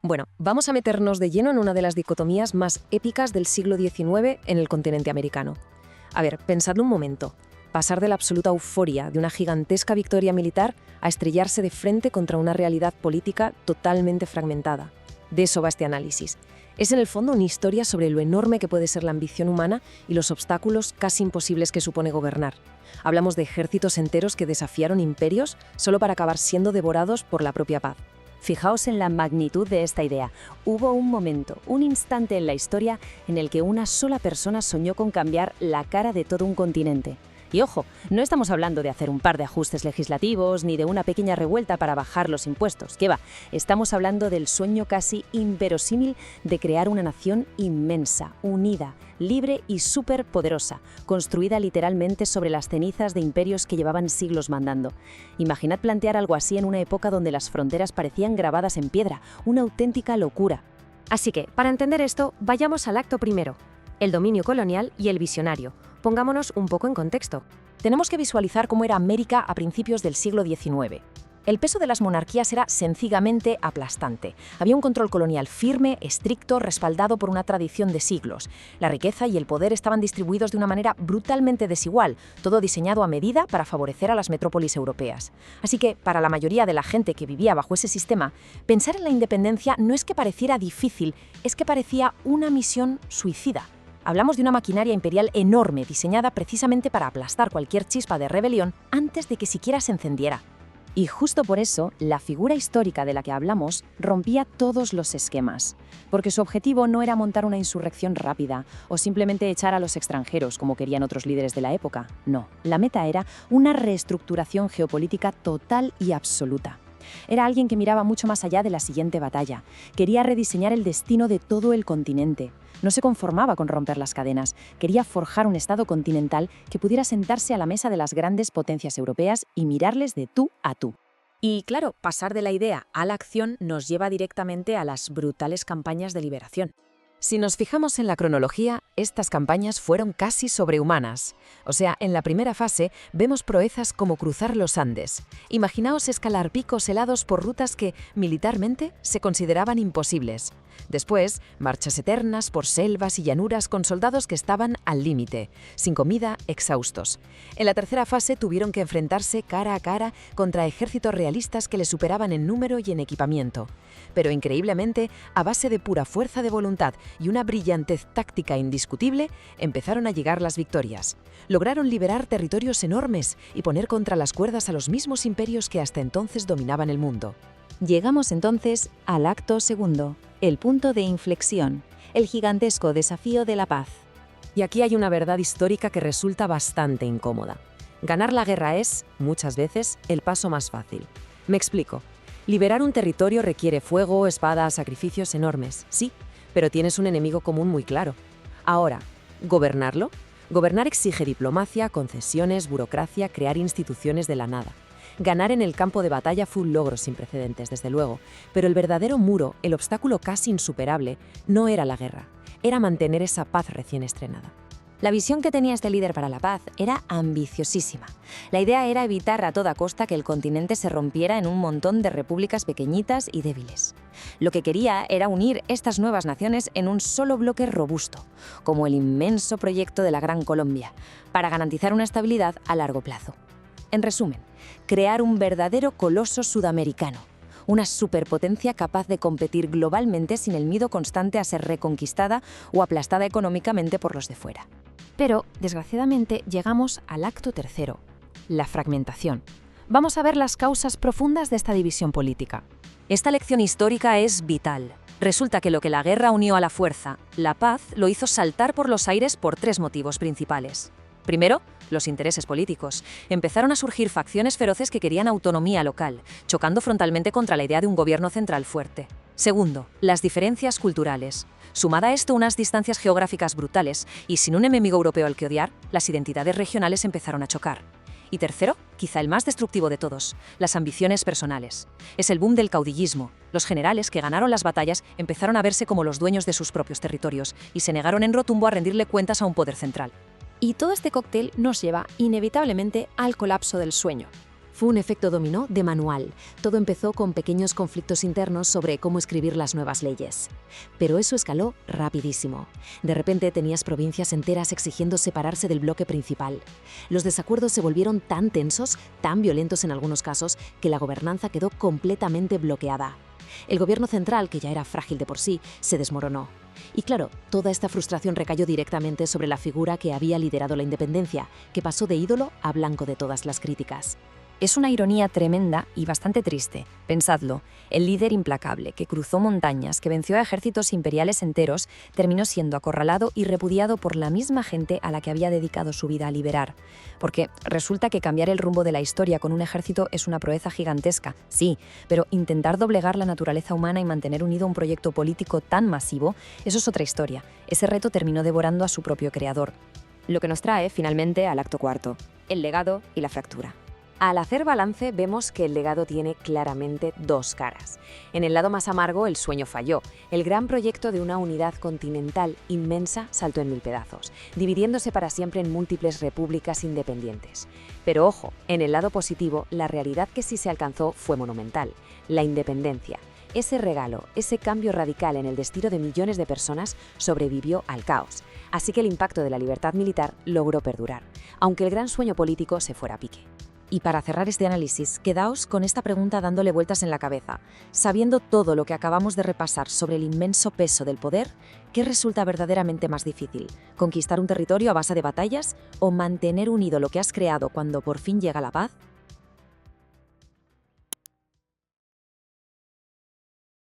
Bueno, vamos a meternos de lleno en una de las dicotomías más épicas del siglo XIX en el continente americano. A ver, pensadlo un momento. Pasar de la absoluta euforia de una gigantesca victoria militar a estrellarse de frente contra una realidad política totalmente fragmentada. De eso va este análisis. Es en el fondo una historia sobre lo enorme que puede ser la ambición humana y los obstáculos casi imposibles que supone gobernar. Hablamos de ejércitos enteros que desafiaron imperios solo para acabar siendo devorados por la propia paz. Fijaos en la magnitud de esta idea. Hubo un momento, un instante en la historia en el que una sola persona soñó con cambiar la cara de todo un continente. Y ojo, no estamos hablando de hacer un par de ajustes legislativos ni de una pequeña revuelta para bajar los impuestos. ¿Qué va? Estamos hablando del sueño casi inverosímil de crear una nación inmensa, unida, libre y superpoderosa, construida literalmente sobre las cenizas de imperios que llevaban siglos mandando. Imaginad plantear algo así en una época donde las fronteras parecían grabadas en piedra, una auténtica locura. Así que, para entender esto, vayamos al acto primero, el dominio colonial y el visionario. Pongámonos un poco en contexto. Tenemos que visualizar cómo era América a principios del siglo XIX. El peso de las monarquías era sencillamente aplastante. Había un control colonial firme, estricto, respaldado por una tradición de siglos. La riqueza y el poder estaban distribuidos de una manera brutalmente desigual, todo diseñado a medida para favorecer a las metrópolis europeas. Así que, para la mayoría de la gente que vivía bajo ese sistema, pensar en la independencia no es que pareciera difícil, es que parecía una misión suicida. Hablamos de una maquinaria imperial enorme, diseñada precisamente para aplastar cualquier chispa de rebelión antes de que siquiera se encendiera. Y justo por eso, la figura histórica de la que hablamos rompía todos los esquemas, porque su objetivo no era montar una insurrección rápida o simplemente echar a los extranjeros como querían otros líderes de la época. No, la meta era una reestructuración geopolítica total y absoluta. Era alguien que miraba mucho más allá de la siguiente batalla. Quería rediseñar el destino de todo el continente. No se conformaba con romper las cadenas. Quería forjar un estado continental que pudiera sentarse a la mesa de las grandes potencias europeas y mirarles de tú a tú. Y claro, pasar de la idea a la acción nos lleva directamente a las brutales campañas de liberación. Si nos fijamos en la cronología, estas campañas fueron casi sobrehumanas. O sea, en la primera fase vemos proezas como cruzar los Andes. Imaginaos escalar picos helados por rutas que, militarmente, se consideraban imposibles. Después, marchas eternas por selvas y llanuras con soldados que estaban al límite, sin comida, exhaustos. En la tercera fase tuvieron que enfrentarse cara a cara contra ejércitos realistas que les superaban en número y en equipamiento. Pero increíblemente, a base de pura fuerza de voluntad y una brillantez táctica indiscutible, empezaron a llegar las victorias. Lograron liberar territorios enormes y poner contra las cuerdas a los mismos imperios que hasta entonces dominaban el mundo. Llegamos entonces al acto segundo, el punto de inflexión, el gigantesco desafío de la paz. Y aquí hay una verdad histórica que resulta bastante incómoda. Ganar la guerra es, muchas veces, el paso más fácil. Me explico. Liberar un territorio requiere fuego, espadas, sacrificios enormes, sí, pero tienes un enemigo común muy claro. Ahora, ¿gobernarlo? Gobernar exige diplomacia, concesiones, burocracia, crear instituciones de la nada. Ganar en el campo de batalla fue un logro sin precedentes, desde luego, pero el verdadero muro, el obstáculo casi insuperable, no era la guerra, era mantener esa paz recién estrenada. La visión que tenía este líder para la paz era ambiciosísima. La idea era evitar a toda costa que el continente se rompiera en un montón de repúblicas pequeñitas y débiles. Lo que quería era unir estas nuevas naciones en un solo bloque robusto, como el inmenso proyecto de la Gran Colombia, para garantizar una estabilidad a largo plazo. En resumen, crear un verdadero coloso sudamericano, una superpotencia capaz de competir globalmente sin el miedo constante a ser reconquistada o aplastada económicamente por los de fuera. Pero, desgraciadamente, llegamos al acto tercero, la fragmentación. Vamos a ver las causas profundas de esta división política. Esta lección histórica es vital. Resulta que lo que la guerra unió a la fuerza, la paz lo hizo saltar por los aires por tres motivos principales. Primero, los intereses políticos. Empezaron a surgir facciones feroces que querían autonomía local, chocando frontalmente contra la idea de un gobierno central fuerte. Segundo, las diferencias culturales. Sumada a esto unas distancias geográficas brutales y sin un enemigo europeo al que odiar, las identidades regionales empezaron a chocar. Y tercero, quizá el más destructivo de todos, las ambiciones personales. Es el boom del caudillismo. Los generales que ganaron las batallas empezaron a verse como los dueños de sus propios territorios y se negaron en rotundo a rendirle cuentas a un poder central. Y todo este cóctel nos lleva inevitablemente al colapso del sueño. Fue un efecto dominó de manual. Todo empezó con pequeños conflictos internos sobre cómo escribir las nuevas leyes. Pero eso escaló rapidísimo. De repente tenías provincias enteras exigiendo separarse del bloque principal. Los desacuerdos se volvieron tan tensos, tan violentos en algunos casos, que la gobernanza quedó completamente bloqueada. El gobierno central, que ya era frágil de por sí, se desmoronó. Y claro, toda esta frustración recayó directamente sobre la figura que había liderado la independencia, que pasó de ídolo a blanco de todas las críticas. Es una ironía tremenda y bastante triste. Pensadlo, el líder implacable que cruzó montañas, que venció a ejércitos imperiales enteros, terminó siendo acorralado y repudiado por la misma gente a la que había dedicado su vida a liberar. Porque resulta que cambiar el rumbo de la historia con un ejército es una proeza gigantesca, sí, pero intentar doblegar la naturaleza humana y mantener unido un proyecto político tan masivo, eso es otra historia. Ese reto terminó devorando a su propio creador. Lo que nos trae, finalmente, al acto cuarto, el legado y la fractura. Al hacer balance vemos que el legado tiene claramente dos caras. En el lado más amargo, el sueño falló. El gran proyecto de una unidad continental inmensa saltó en 1000 pedazos, dividiéndose para siempre en múltiples repúblicas independientes. Pero ojo, en el lado positivo, la realidad que sí se alcanzó fue monumental: la independencia. Ese regalo, ese cambio radical en el destino de millones de personas sobrevivió al caos. Así que el impacto de la libertad militar logró perdurar, aunque el gran sueño político se fuera a pique. Y para cerrar este análisis, quedaos con esta pregunta dándole vueltas en la cabeza. Sabiendo todo lo que acabamos de repasar sobre el inmenso peso del poder, ¿qué resulta verdaderamente más difícil? ¿Conquistar un territorio a base de batallas o mantener unido lo que has creado cuando por fin llega la paz?